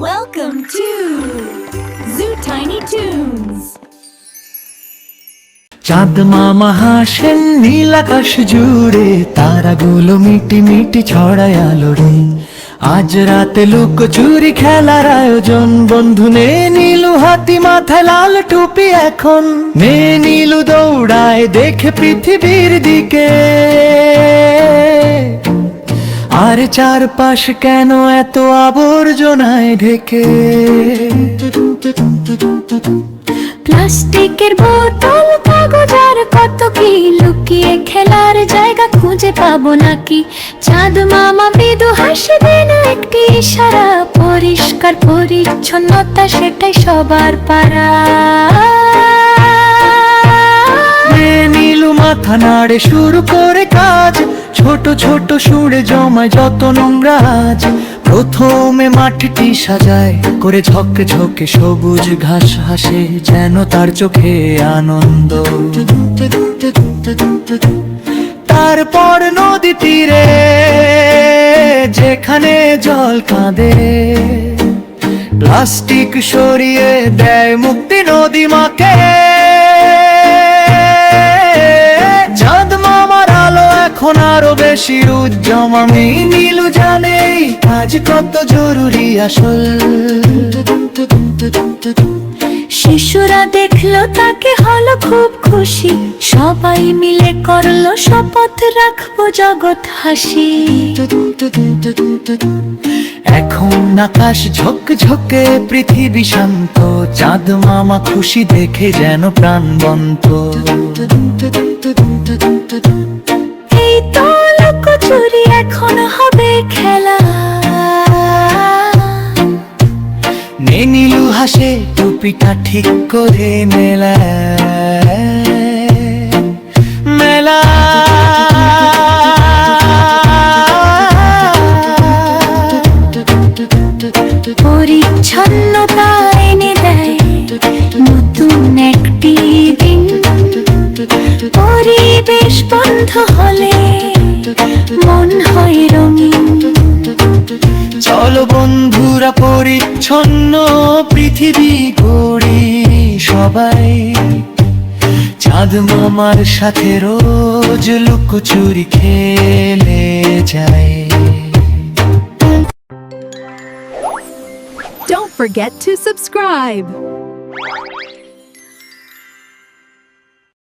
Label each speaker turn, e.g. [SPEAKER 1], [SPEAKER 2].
[SPEAKER 1] Welcome to Zoo Tiny Toons.
[SPEAKER 2] চাঁদ মামা হাসেন নীল আকাশ জুড়ে, তারাগুলো মিটি মিটি ছড়ায় আলো রে। আজ রাতে লুকোচুরি খেলার আয়োজন, বন্ধু নে নীলু হাতি মাথায় লাল টুপি এখন। নে নীলু দৌড়ায় দেখে পৃথিবীর দিকে, আর চারপাশ কেন এত আবর্জনায় ঢেকে।
[SPEAKER 3] প্লাস্টিকের বোতল, কাগজ আর কত কি, লুকিয়ে খেলার জায়গা খুঁজে পাবো নাকি। চাঁদ মামা মৃদু হাসি দেন একটি ইশারা, পরিষ্কার পরিচ্ছন্নতা সেটাই সবার পারা।
[SPEAKER 2] নীলু মাথা নাড়ে শুরু করে কাজ, ছোট ছোট সুরে জমায় যত নোংরা আজ। প্রথমে মাঠটি সাজায় করে ঝকে ঝকে সবুজ ঘাস হাসে, যেন তার চোখে আনন্দ। তারপর নদী তীরে যেখানে জল কাঁদে, প্লাস্টিক সরিয়ে দেয় মুক্তি নদী মাকে। চাঁদ মামার আলো এখন আরো বেশি উজ্জ্বল, আমি নীলু জানে আজ কত জরুরি আসল।
[SPEAKER 3] শিশুরা দেখলো তাকে হলো খুব খুশি, সবাই মিলে করলো শপথ রাখবো জগৎ হাসি।
[SPEAKER 2] এখন আকাশ ঝকঝকে পৃথিবী শান্ত, চাঁদ মামা খুশি দেখে যেন প্রাণবন্ত।
[SPEAKER 3] এই তো লুকোচুরি এখন হবে খেলা।
[SPEAKER 2] নে নীলু হাসে টুপিটা ঠিক করে মেলা মেলা।
[SPEAKER 3] পরিচ্ছন্নতা এনে দেয় নতুন একটি দিন, পরিবেশ বন্ধ হলে মন হয় রঙিন।
[SPEAKER 2] চলো বন্ধুরা পরিচ্ছন্ন পৃথিবী গড়ি সবাই, চাঁদ মামার সাথে রোজ লুকোচুরি খেলে যায়।
[SPEAKER 1] Don't forget to subscribe.